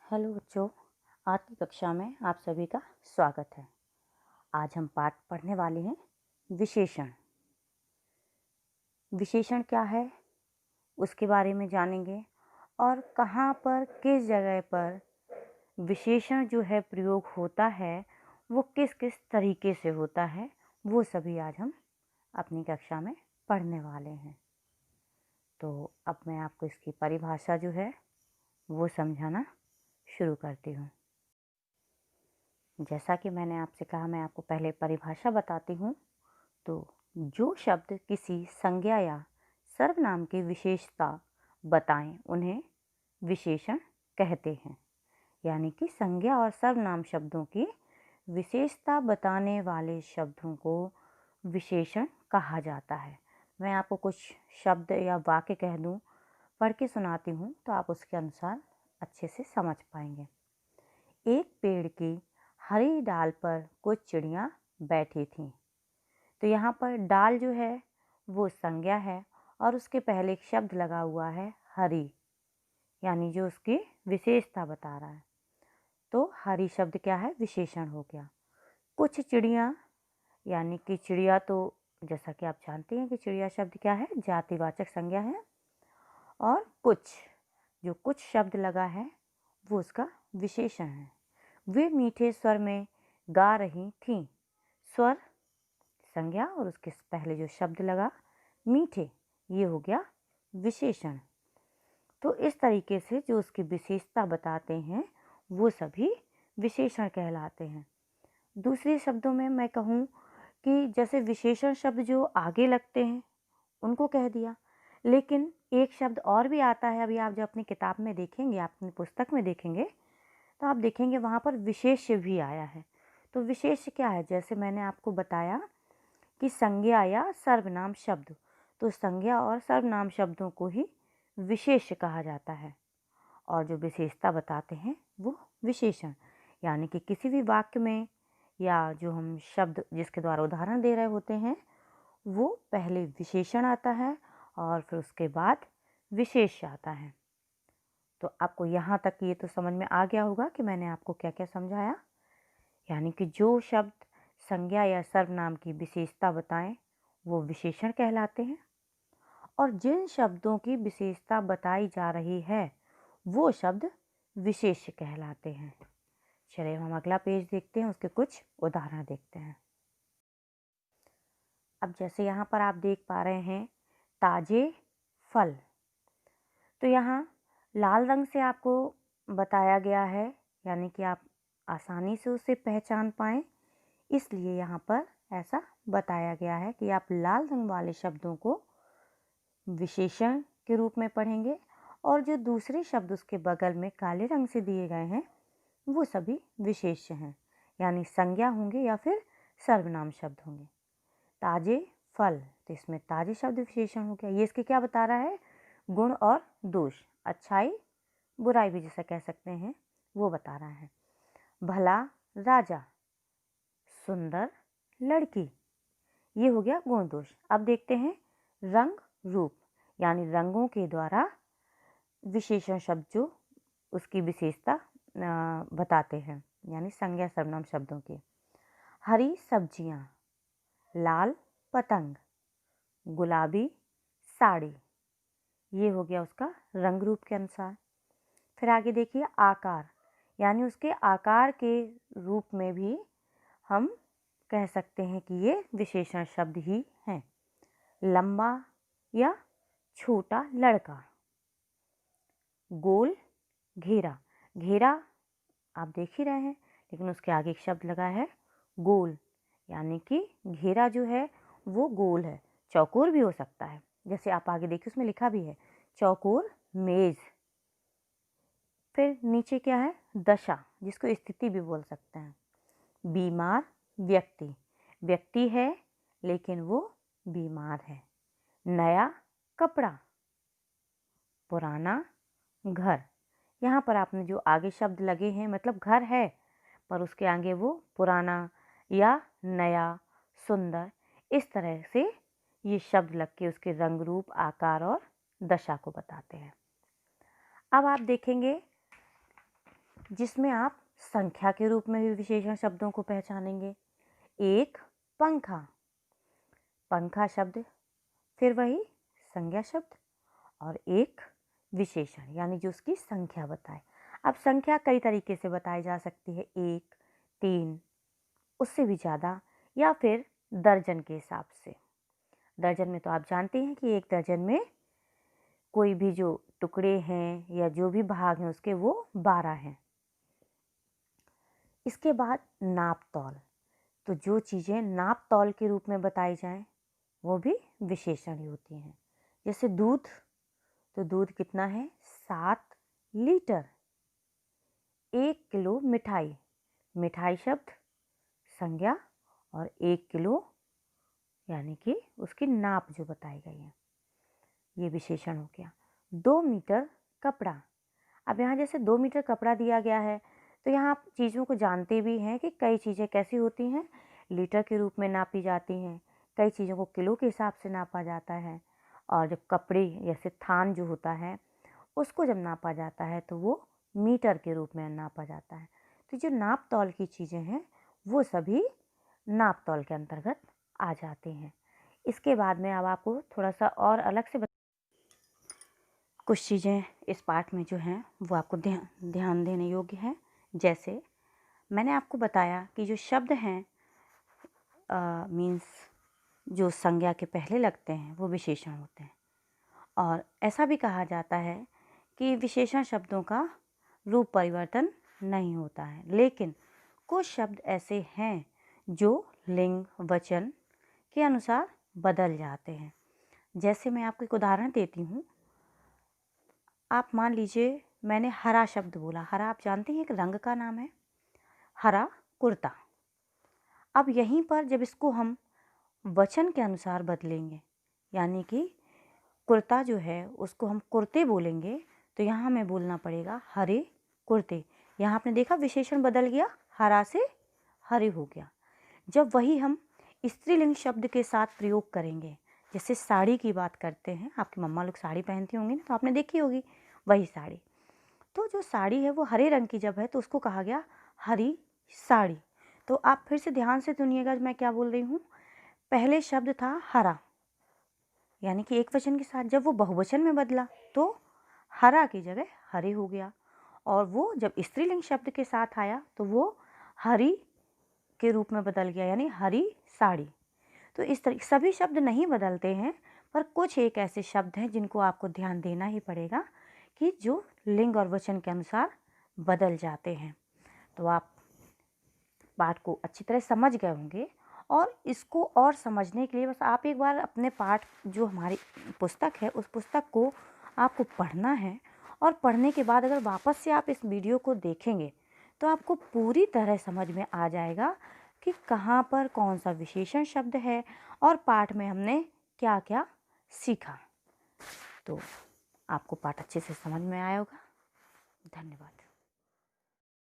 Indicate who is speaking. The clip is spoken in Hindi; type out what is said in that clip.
Speaker 1: हेलो बच्चों, आज की कक्षा में आप सभी का स्वागत है। आज हम पाठ पढ़ने वाले हैं विशेषण। विशेषण क्या है उसके बारे में जानेंगे और कहाँ पर किस जगह पर विशेषण जो है प्रयोग होता है वो किस किस तरीके से होता है वो सभी आज हम अपनी कक्षा में पढ़ने वाले हैं। तो अब मैं आपको इसकी परिभाषा जो है वो समझाना शुरू करती हूँ। जैसा कि मैंने आपसे कहा, मैं आपको पहले परिभाषा बताती हूँ। तो जो शब्द किसी संज्ञा या सर्वनाम की विशेषता बताएं उन्हें विशेषण कहते हैं। यानी कि संज्ञा और सर्वनाम शब्दों की विशेषता बताने वाले शब्दों को विशेषण कहा जाता है। मैं आपको कुछ शब्द या वाक्य कह दूं, पढ़ के सुनाती हूँ तो आप उसके अनुसार अच्छे से समझ पाएंगे। एक पेड़ की हरी डाल पर कुछ चिड़ियाँ बैठी थीं। तो यहाँ पर डाल जो है वो संज्ञा है और उसके पहले एक शब्द लगा हुआ है हरी, यानी जो उसकी विशेषता बता रहा है। तो हरी शब्द क्या है? विशेषण हो गया। कुछ चिड़ियाँ, यानी कि चिड़िया, तो जैसा कि आप जानते हैं कि चिड़िया शब्द क्या है? जातिवाचक संज्ञा है। और जो कुछ शब्द लगा है वो उसका विशेषण है। वे मीठे स्वर में गा रही थीं। स्वर संज्ञा और उसके पहले जो शब्द लगा मीठे, ये हो गया विशेषण। तो इस तरीके से जो उसकी विशेषता बताते हैं वो सभी विशेषण कहलाते हैं। दूसरे शब्दों में मैं कहूँ कि जैसे विशेषण शब्द जो आगे लगते हैं उनको कह दिया, लेकिन एक शब्द और भी आता है। अभी आप जो अपनी किताब में देखेंगे, आप अपनी पुस्तक में देखेंगे तो आप देखेंगे वहाँ पर विशेष्य भी आया है। तो विशेष्य क्या है? जैसे मैंने आपको बताया कि संज्ञा या सर्वनाम शब्द, तो संज्ञा और सर्वनाम शब्दों को ही विशेष्य कहा जाता है और जो विशेषता बताते हैं वो विशेषण। यानी कि किसी भी वाक्य में या जो हम शब्द जिसके द्वारा उदाहरण दे रहे होते हैं वो पहले विशेषण आता है और फिर उसके बाद विशेष्य आता है। तो आपको यहाँ तक ये तो समझ में आ गया होगा कि मैंने आपको क्या क्या समझाया। यानी कि जो शब्द संज्ञा या सर्वनाम की विशेषता बताएं वो विशेषण कहलाते हैं और जिन शब्दों की विशेषता बताई जा रही है वो शब्द विशेष्य कहलाते हैं। चलिए हम अगला पेज देखते हैं, उसके कुछ उदाहरण देखते हैं। अब जैसे यहाँ पर आप देख पा रहे हैं ताजे फल, तो यहाँ लाल रंग से आपको बताया गया है, यानी कि आप आसानी से उसे पहचान पाएं, इसलिए यहाँ पर ऐसा बताया गया है कि आप लाल रंग वाले शब्दों को विशेषण के रूप में पढ़ेंगे और जो दूसरे शब्द उसके बगल में काले रंग से दिए गए हैं वो सभी विशेष्य हैं, यानी संज्ञा होंगे या फिर सर्वनाम शब्द होंगे। ताजे फल, तो इसमें ताजे शब्द विशेषण हो गया। ये इसके क्या बता रहा है? गुण और दोष, अच्छाई बुराई भी जैसा कह सकते हैं वो बता रहा है। भला राजा, सुंदर लड़की, ये हो गया गुण दोष। अब देखते हैं रंग रूप, यानी रंगों के द्वारा विशेषण शब्द जो उसकी विशेषता बताते हैं, यानी संज्ञा सर्वनाम शब्दों की। हरी सब्जियां, लाल पतंग, गुलाबी साड़ी, ये हो गया उसका रंग रूप के अनुसार। फिर आगे देखिए आकार, यानी उसके आकार के रूप में भी हम कह सकते हैं कि ये विशेषण शब्द ही हैं। लंबा या छोटा लड़का, गोल घेरा, घेरा आप देख ही रहे हैं लेकिन उसके आगे एक शब्द लगा है गोल, यानी कि घेरा जो है वो गोल है, चौकोर भी हो सकता है। जैसे आप आगे देखिए उसमें लिखा भी है चौकोर मेज। फिर नीचे क्या है? दशा, जिसको स्थिति भी बोल सकते हैं। बीमार व्यक्ति, व्यक्ति है लेकिन वो बीमार है। नया कपड़ा, पुराना घर, यहाँ पर आपने जो आगे शब्द लगे हैं मतलब घर है पर उसके आगे वो पुराना या नया, सुंदर, इस तरह से ये शब्द लग के उसके रंग रूप, आकार और दशा को बताते हैं। अब आप देखेंगे जिसमें आप संख्या के रूप में भी विशेषण शब्दों को पहचानेंगे। एक पंखा, पंखा शब्द, फिर वही संज्ञा शब्द और एक विशेषण यानी जो उसकी संख्या बताए। अब संख्या कई तरीके से बताई जा सकती है, 1, 3, उससे भी ज़्यादा, या फिर दर्जन के हिसाब से। दर्जन में तो आप जानते हैं कि एक दर्जन में कोई भी जो टुकड़े हैं या जो भी भाग हैं उसके वो 12 हैं। इसके बाद नाप तौल, तो जो चीज़ें नाप तौल के रूप में बताई जाएं वो भी विशेषण ही होती हैं। जैसे दूध, तो दूध कितना है, 7 लीटर। 1 किलो मिठाई, मिठाई शब्द संज्ञा, और 1 किलो यानी कि उसकी नाप जो बताई गई है, ये विशेषण हो गया। 2 मीटर कपड़ा, अब यहाँ जैसे 2 मीटर कपड़ा दिया गया है तो यहाँ आप चीज़ों को जानते भी हैं कि कई चीज़ें कैसी होती हैं, लीटर के रूप में नापी जाती हैं, कई चीज़ों को किलो के हिसाब से नापा जाता है, और जब कपड़े जैसे थान जो होता है उसको जब नापा जाता है तो वो मीटर के रूप में नापा जाता है। तो जो नाप तौल की चीज़ें हैं वो सभी नाप तौल के अंतर्गत आ जाते हैं। इसके बाद में अब आपको थोड़ा सा और अलग से कुछ चीज़ें इस पाठ में जो हैं वो आपको ध्यान देने योग्य हैं। जैसे मैंने आपको बताया कि जो शब्द हैं मीन्स जो संज्ञा के पहले लगते हैं वो विशेषण होते हैं, और ऐसा भी कहा जाता है कि विशेषण शब्दों का रूप परिवर्तन नहीं होता है, लेकिन कुछ शब्द ऐसे हैं जो लिंग वचन के अनुसार बदल जाते हैं। जैसे मैं आपको एक उदाहरण देती हूँ। आप मान लीजिए मैंने हरा शब्द बोला, हरा आप जानते हैं एक रंग का नाम है, हरा कुर्ता। अब यहीं पर जब इसको हम वचन के अनुसार बदलेंगे, यानी कि कुर्ता जो है उसको हम कुर्ते बोलेंगे, तो यहाँ हमें बोलना पड़ेगा हरे कुर्ते। यहाँ आपने देखा विशेषण बदल गया, हरा से हरे हो गया। जब वही हम स्त्रीलिंग शब्द के साथ प्रयोग करेंगे, जैसे साड़ी की बात करते हैं, आपकी मम्मा लोग साड़ी पहनती होंगी ना, तो आपने देखी होगी वही साड़ी। तो जो साड़ी है वो हरे रंग की जब है तो उसको कहा गया हरी साड़ी। तो आप फिर से ध्यान से सुनिएगा मैं क्या बोल रही हूँ। पहले शब्द था हरा, यानी कि एक वचन के साथ, जब वो बहुवचन में बदला तो हरा की जगह हरे हो गया, और वो जब स्त्रीलिंग शब्द के साथ आया तो वो हरी के रूप में बदल गया, यानी हरी साड़ी। तो इस तरह सभी शब्द नहीं बदलते हैं, पर कुछ एक ऐसे शब्द हैं जिनको आपको ध्यान देना ही पड़ेगा कि जो लिंग और वचन के अनुसार बदल जाते हैं। तो आप पाठ को अच्छी तरह समझ गए होंगे, और इसको और समझने के लिए बस आप एक बार अपने पाठ जो हमारी पुस्तक है उस पुस्तक को आपको पढ़ना है, और पढ़ने के बाद अगर वापस से आप इस वीडियो को देखेंगे तो आपको पूरी तरह समझ में आ जाएगा कि कहाँ पर कौन सा विशेषण शब्द है और पाठ में हमने क्या क्या सीखा। तो आपको पाठ अच्छे से समझ में आया होगा। धन्यवाद।